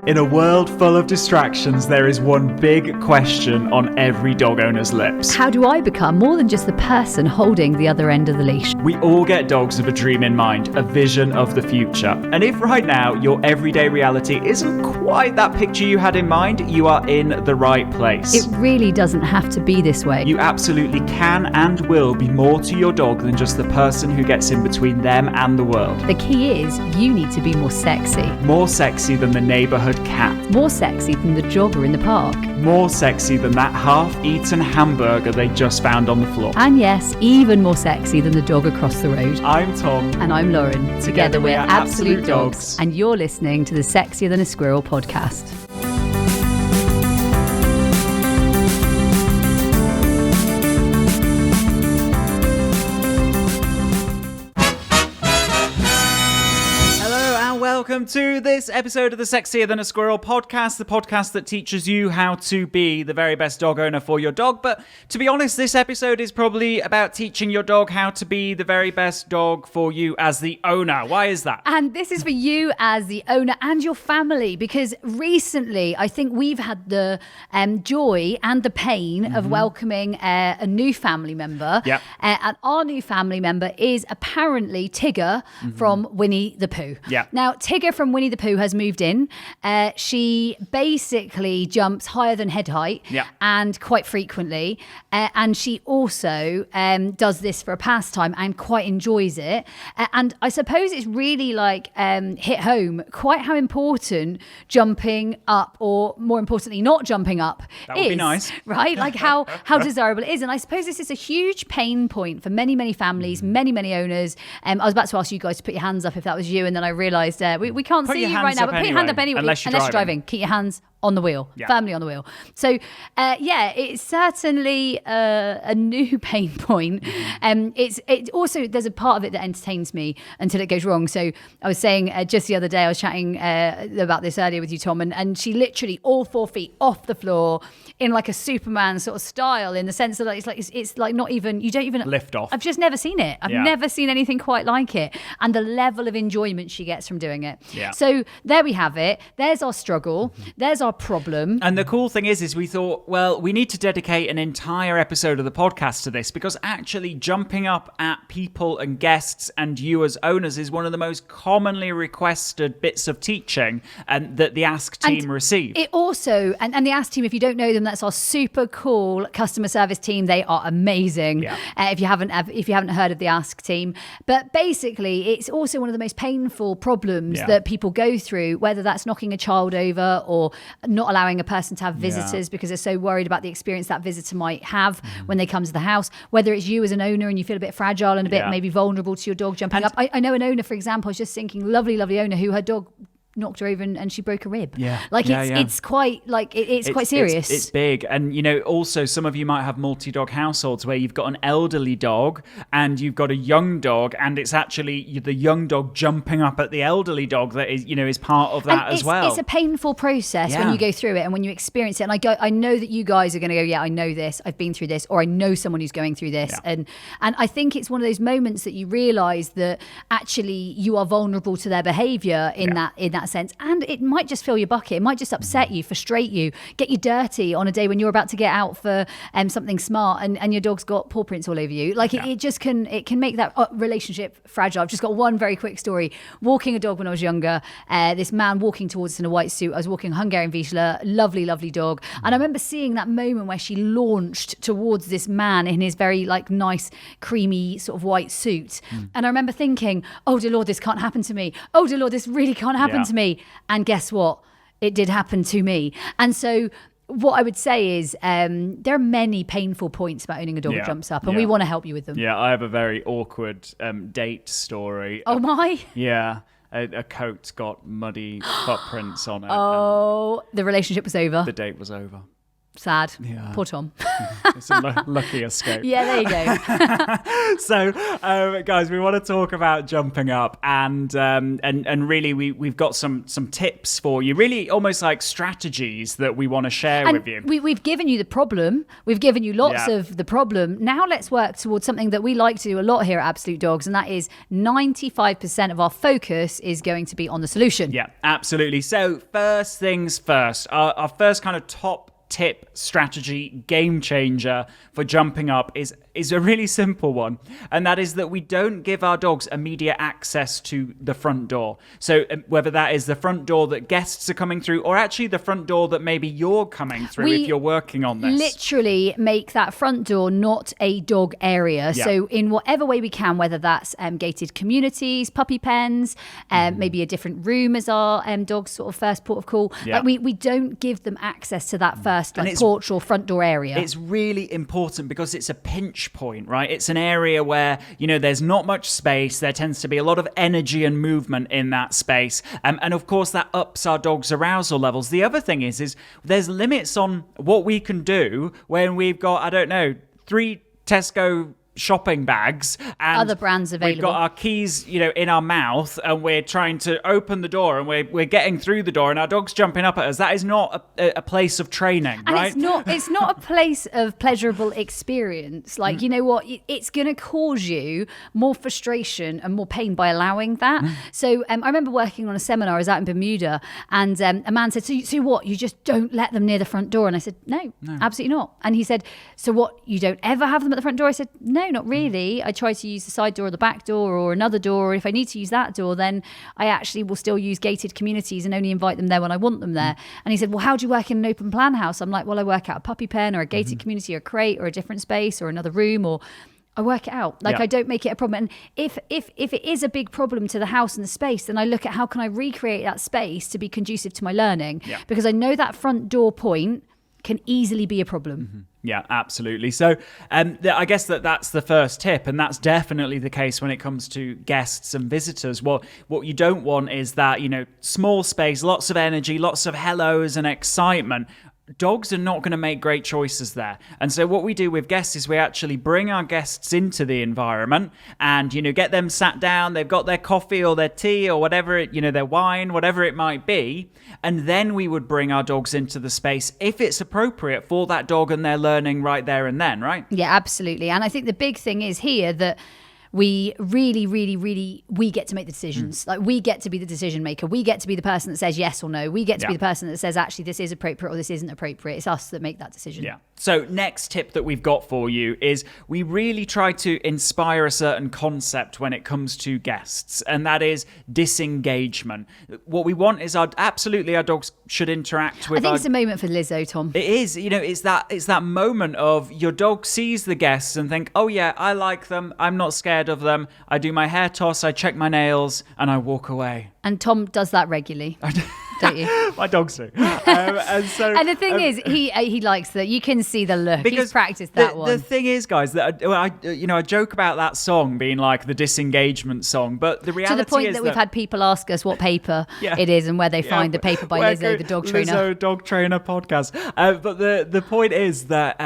In a world full of distractions, there is one big question on every dog owner's lips. How do I become more than just the person holding the other end of the leash? We all get dogs with a dream in mind, a vision of the future. And if right now your everyday reality isn't quite that picture you had in mind, you are in the right place. It really doesn't have to be this way. You absolutely can and will be more to your dog than just the person who gets in between them and the world. The key is you need to be more sexy. More sexy than the neighbourhood cat. More sexy than the jogger in the park. More sexy than that half-eaten hamburger they just found on the floor. And yes, even more sexy than the dog across the road. I'm Tom. And I'm Lauren. Together we're Absolute Dogs. And you're listening to the Sexier Than a Squirrel podcast. Welcome to this episode of the Sexier Than a Squirrel podcast, the podcast that teaches you how to be the very best dog owner for your dog. But to be honest, this episode is probably about teaching your dog how to be the very best dog for you as the owner. Why is that? And this is for you as the owner and your family, because recently I think we've had the joy and the pain of welcoming a new family member. Yep. And our new family member is apparently Tigger from Winnie the Pooh. Yeah. Now, Tigger from Winnie the Pooh has moved in. She basically jumps higher than head height and quite frequently. And she also does this for a pastime and quite enjoys it. And I suppose it's really like hit home quite how important jumping up, or more importantly, not jumping up that would be nice. Right? Like how desirable it is. And I suppose this is a huge pain point for many, many families, many owners. I was about to ask you guys to put your hands up if that was you. And then I realised we can't see you right now, but put your hand up anyway. Unless you're driving. Keep your hands on the wheel, firmly on the wheel. So, it's certainly a new pain point. It also, there's a part of it that entertains me until it goes wrong. So I was saying just the other day, I was chatting about this earlier with you, Tom, and she literally all 4 feet off the floor in like a Superman sort of style, in the sense that it's like not even, you don't even lift off. I've just never seen it. I've never seen anything quite like it, and the level of enjoyment she gets from doing it. Yeah. So there we have it. There's our struggle. There's our problem. And the cool thing is we thought, well, we need to dedicate an entire episode of the podcast to this, because actually jumping up at people and guests and you as owners is one of the most commonly requested bits of teaching and that the Ask team receive. It also, and the Ask team, if you don't know them, that's our super cool customer service team. They are amazing. If you haven't heard of the Ask team. But basically, it's also one of the most painful problems that people go through, whether that's knocking a child over or not allowing a person to have visitors because they're so worried about the experience that visitor might have when they come to the house, whether it's you as an owner and you feel a bit fragile and a bit maybe vulnerable to your dog jumping up. I know an owner, for example, I was just thinking, lovely owner who her dog knocked her over and she broke a rib. It's quite it's quite serious. It's big. And also some of you might have multi-dog households where you've got an elderly dog and you've got a young dog, and it's actually the young dog jumping up at the elderly dog that is part of that as well. It's a painful process when you go through it and when you experience it. And I know that you guys are going to go, I know this, I've been through this, or I know someone who's going through this. And I think it's one of those moments that you realise that actually you are vulnerable to their behaviour in that sense, and it might just fill your bucket. It might just upset you, frustrate you, get you dirty on a day when you're about to get out for something smart and your dog's got paw prints all over you. It can make that relationship fragile. I've just got one very quick story. Walking a dog when I was younger, this man walking towards us in a white suit. I was walking Hungarian Vizsla, lovely dog, and I remember seeing that moment where she launched towards this man in his very nice creamy sort of white suit, and I remember thinking, oh dear Lord, this can't happen to me. Oh dear Lord, this really can't happen to me. And guess what? It did happen to me. And so what I would say is there are many painful points about owning a dog that jumps up, and we want to help you with them. Yeah, I have a very awkward date story. Oh my? Yeah. A coat got muddy footprints on it. Oh, the relationship was over. The date was over. Sad. Yeah. Poor Tom. It's a lucky escape. Yeah, there you go. So, guys, we want to talk about jumping up, and really, we've got some tips for you. Really, almost like strategies that we want to share with you. We've given you the problem. We've given you lots of the problem. Now let's work towards something that we like to do a lot here at Absolute Dogs, and that is 95% of our focus is going to be on the solution. Yeah, absolutely. So first things first, our first kind of top tip, strategy, game changer for jumping up is a really simple one, and that is that we don't give our dogs immediate access to the front door. So whether that is the front door that guests are coming through, or actually the front door that maybe you're coming through if you're working on this. Literally make that front door not a dog area. Yeah. So in whatever way we can, whether that's gated communities, puppy pens, maybe a different room as our dog's sort of first port of call. Yeah. Like we don't give them access to that first porch or front door area. It's really important because it's a pinch point, right? It's an area where, there's not much space. There tends to be a lot of energy and movement in that space. And of course, that ups our dog's arousal levels. The other thing is there's limits on what we can do when we've got, 3 Tesco shopping bags and other brands available. We've got our keys, in our mouth, and we're trying to open the door, and we're getting through the door, and our dog's jumping up at us. That is not a place of training, and right? It's not a place of pleasurable experience. Like, you know what? It's going to cause you more frustration and more pain by allowing that. So I remember working on a seminar. I was out in Bermuda, and a man said, so what? You just don't let them near the front door? And I said, no, absolutely not. And he said, so what? You don't ever have them at the front door? I said, no, not really. I try to use the side door or the back door or another door. Or if I need to use that door, then I actually will still use gated communities and only invite them there when I want them there. And he said, well, how do you work in an open plan house? I'm like, well, I work out a puppy pen or a gated community or a crate or a different space or another room, or I work it out. Like, I don't make it a problem. And if it is a big problem to the house and the space, then I look at how can I recreate that space to be conducive to my learning? Yeah. Because I know that front door point can easily be a problem. Yeah, absolutely. So I guess that's the first tip, and that's definitely the case when it comes to guests and visitors. What you don't want is that, small space, lots of energy, lots of hellos and excitement. Dogs are not going to make great choices there. And so what we do with guests is we actually bring our guests into the environment and, get them sat down. They've got their coffee or their tea or whatever, their wine, whatever it might be. And then we would bring our dogs into the space if it's appropriate for that dog and their learning right there and then, right? Yeah, absolutely. And I think the big thing is here that we really, really, really, we get to make the decisions. Like, we get to be the decision maker. We get to be the person that says yes or no. We get to be the person that says, actually, this is appropriate or this isn't appropriate. It's us that make that decision. Yeah. So next tip that we've got for you is we really try to inspire a certain concept when it comes to guests, and that is disengagement. What we want is our dogs should interact with. I think it's a moment for Lizzo, Tom. It is. It's that moment of your dog sees the guests and think, oh yeah, I like them. I'm not scared of them. I do my hair toss, I check my nails, and I walk away. And Tom does that regularly. Don't you? My dogs do. And the thing is, he likes that. You can see the look. He's practiced that one. The thing is, guys, that I joke about that song being like the disengagement song, but the reality is to the point that we've had people ask us what paper it is and where they find the paper by Lizzo, the dog trainer. Lizzo, dog trainer podcast. But the point is that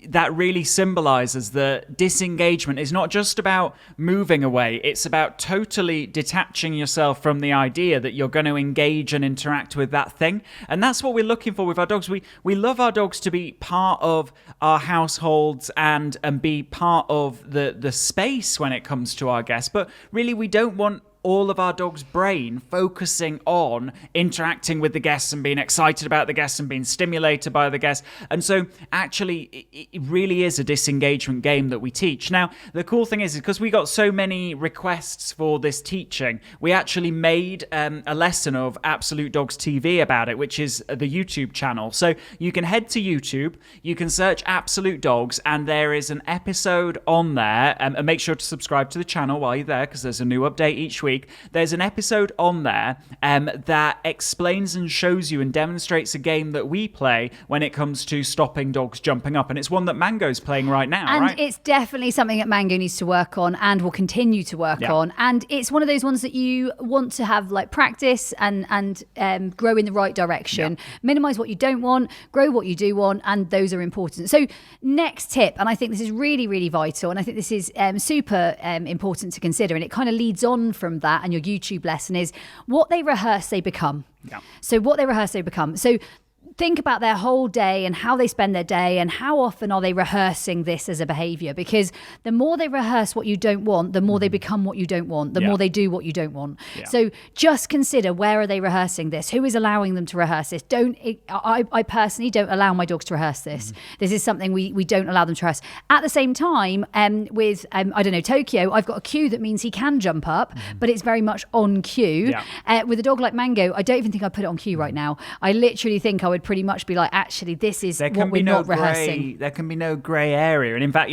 that really symbolises that disengagement is not just about moving away. It's about totally detaching yourself from the idea that you're going to engage and interact with that thing. And that's what we're looking for with our dogs. We love our dogs to be part of our households and be part of the space when it comes to our guests. But really, we don't want all of our dog's brain focusing on interacting with the guests and being excited about the guests and being stimulated by the guests. And so actually it really is a disengagement game that we teach. Now, the cool thing is because we got so many requests for this teaching, we actually made a lesson of Absolute Dogs TV about it, which is the YouTube channel. So you can head to YouTube, you can search Absolute Dogs, and there is an episode on there. And make sure to subscribe to the channel while you're there because there's a new update each week. week, there's an episode on there that explains and shows you and demonstrates a game that we play when it comes to stopping dogs jumping up. And it's one that Mango's playing right now, and right? It's definitely something that Mango needs to work on and will continue to work on. And it's one of those ones that you want to have like practice and grow in the right direction. Minimize what you don't want, grow what you do want, and those are important. So next tip, and I think this is really, really vital, and I think this is super important to consider, and it kind of leads on from that and your YouTube lesson, is what they rehearse, they become. So what they rehearse, they become. So think about their whole day and how they spend their day and how often are they rehearsing this as a behavior, because the more they rehearse what you don't want, the more they become what you don't want, the more they do what you don't want. So just consider, where are they rehearsing this? Who is allowing them to rehearse this? I personally don't allow my dogs to rehearse this. This is something we don't allow them to rehearse. At the same time, with I don't know, Tokyo, I've got a cue that means he can jump up, but it's very much on cue. With a dog like Mango, I don't even think I put it on cue right now. I literally think I would pretty much be like, actually, this is what we're not rehearsing. There can be no grey area. And in fact,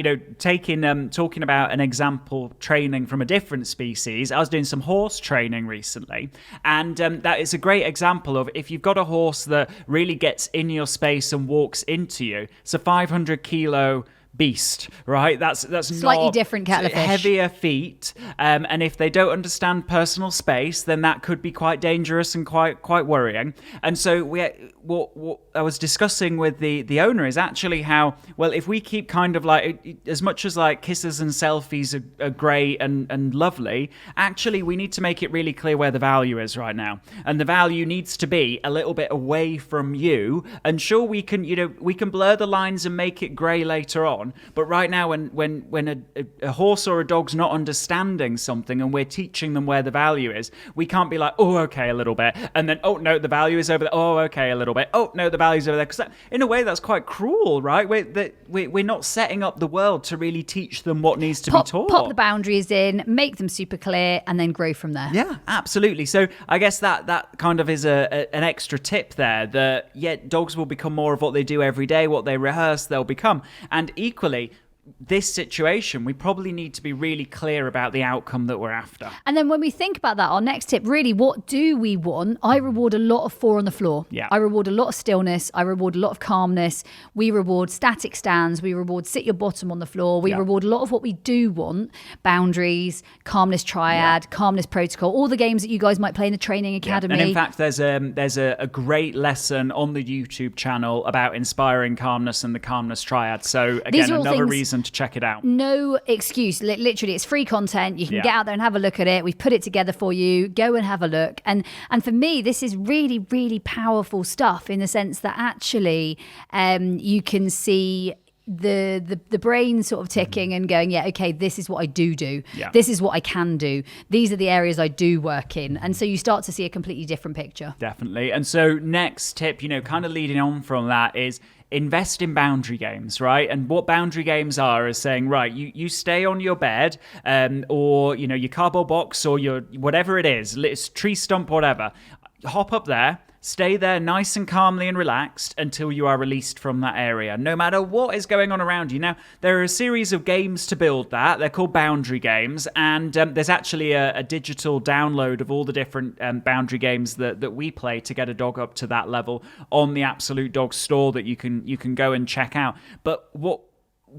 talking about an example training from a different species, I was doing some horse training recently, and that is a great example of, if you've got a horse that really gets in your space and walks into you, it's a 500 kilo beast, right? That's slightly not different kettle of fish. Heavier feet, and if they don't understand personal space, then that could be quite dangerous and quite worrying. And so what I was discussing with the owner is actually how, well, if we keep kind of like, as much as like kisses and selfies are great and lovely, actually we need to make it really clear where the value is right now, and the value needs to be a little bit away from you. And sure, we can blur the lines and make it grey later on. But right now, when a horse or a dog's not understanding something and we're teaching them where the value is, we can't be like, oh, okay, a little bit. And then, oh, no, the value is over there. Oh, okay, a little bit. Oh, no, the value's over there. Because in a way, that's quite cruel, right? We're not setting up the world to really teach them what needs to be taught. Pop the boundaries in, make them super clear, and then grow from there. Yeah, absolutely. So I guess that kind of is an extra tip there, that, dogs will become more of what they do every day, what they rehearse, they'll become. And equally, this situation, we probably need to be really clear about the outcome that we're after. And then when we think about that, our next tip, really, what do we want? I reward a lot of 4 on the floor. I reward a lot of stillness. I reward a lot of calmness. We reward static stands. We reward sit your bottom on the floor. We reward a lot of what we do want: boundaries, calmness triad, calmness protocol, all the games that you guys might play in the training academy. And in fact, there's a great lesson on the YouTube channel about inspiring calmness and the calmness triad. So again, another reason to check it out. No excuse. Literally, it's free content. You can get out there and have a look at it. We've put it together for you. Go and have a look. And for me, this is really, really powerful stuff, in the sense that actually you can see the brain sort of ticking and going, okay, this is what I do. This is what I can do. These are the areas I do work in. And so you start to see a completely different picture. Definitely. And so next tip, kind of leading on from that, is invest in boundary games, right? And what boundary games are is saying, right, you stay on your bed, or your cardboard box, or your whatever it is, it's tree stump, whatever. Hop up there, stay there nice and calmly and relaxed until you are released from that area, no matter what is going on around you. Now, there are a series of games to build that. They're called boundary games, and there's actually a digital download of all the different boundary games that we play to get a dog up to that level on the Absolute Dog store that you can go and check out. But what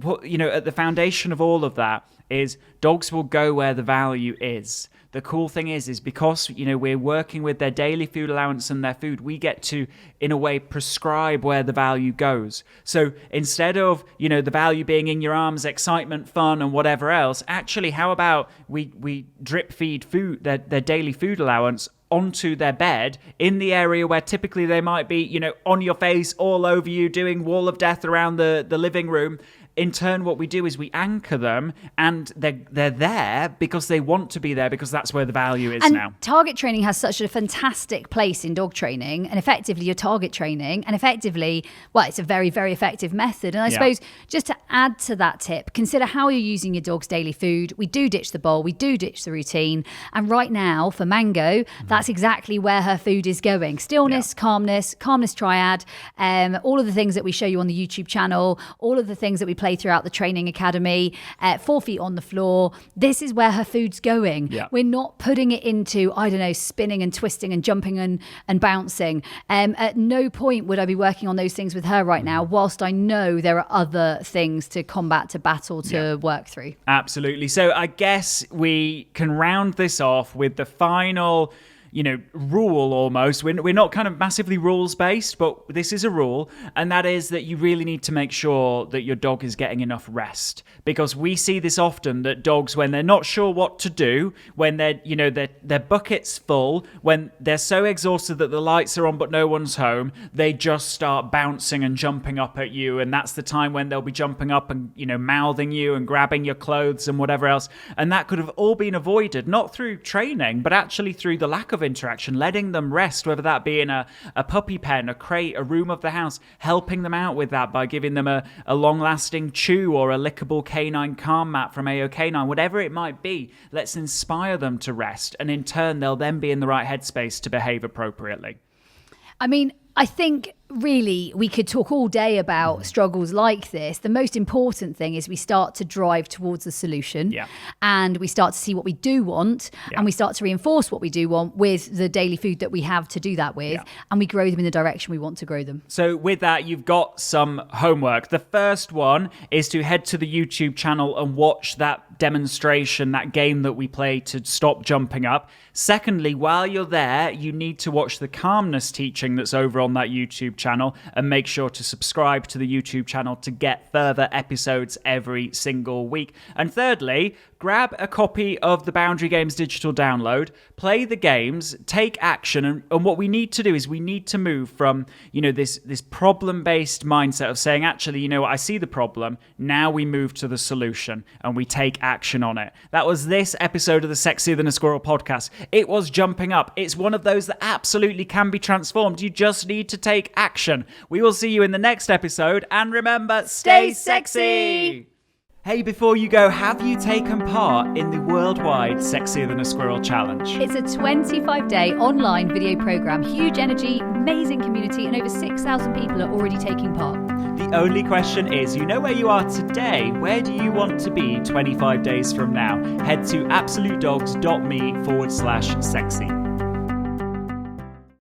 at the foundation of all of that is dogs will go where the value is. The cool thing is because, we're working with their daily food allowance and their food, we get to, in a way, prescribe where the value goes. So instead of, the value being in your arms, excitement, fun, and whatever else, actually, how about we drip feed food, their daily food allowance, onto their bed in the area where typically they might be, on your face, all over you, doing wall of death around the living room. In turn, what we do is we anchor them, and they're there because they want to be there, because that's where the value is now. Target training has such a fantastic place in dog training, and effectively your target training, and effectively, it's a very, very effective method. And I suppose just to add to that tip, consider how you're using your dog's daily food. We do ditch the bowl, we do ditch the routine. And right now for Mango, that's exactly where her food is going. Stillness, calmness triad, all of the things that we show you on the YouTube channel, all of the things that we play play throughout the training academy, 4 feet on the floor. This is where her food's going. Yeah. We're not putting it into, I don't know, spinning and twisting and jumping and bouncing. At no point would I be working on those things with her right now, whilst I know there are other things to combat, to battle, to work through. Absolutely. So I guess we can round this off with the final, rule almost. We're not kind of massively rules based, but this is a rule. And that is that you really need to make sure that your dog is getting enough rest, because we see this often, that dogs, when they're not sure what to do, when their bucket's full, when they're so exhausted that the lights are on but no one's home, they just start bouncing and jumping up at you. And that's the time when they'll be jumping up and, mouthing you and grabbing your clothes and whatever else. And that could have all been avoided, not through training, but actually through the lack of interaction, letting them rest, whether that be in a puppy pen, a crate, a room of the house, helping them out with that by giving them a long-lasting chew or a lickable canine calm mat from AO Canine, whatever it might be. Let's inspire them to rest, and in turn they'll then be in the right headspace to behave appropriately. I mean, I think really we could talk all day about struggles like this. The most important thing is we start to drive towards the solution, and we start to see what we do want, and we start to reinforce what we do want with the daily food that we have to do that with, and we grow them in the direction we want to grow them. So with that, you've got some homework. The first one is to head to the YouTube channel and watch that demonstration, that game that we play to stop jumping up. Secondly, while you're there, you need to watch the calmness teaching that's over on that YouTube channel, and make sure to subscribe to the YouTube channel to get further episodes every single week. And thirdly, grab a copy of the Boundary Games digital download, play the games, take action. And what we need to do is we need to move from, this problem-based mindset of saying, actually, I see the problem. Now we move to the solution and we take action on it. That was this episode of the Sexier Than a Squirrel podcast. It was jumping up. It's one of those that absolutely can be transformed. You just need to take action. We will see you in the next episode. And remember, stay sexy! Hey, before you go, have you taken part in the worldwide Sexier Than a Squirrel challenge? It's a 25-day online video program, huge energy, amazing community, and over 6,000 people are already taking part. The only question is, you know where you are today. Where do you want to be 25 days from now? Head to absolutedogs.me/sexy.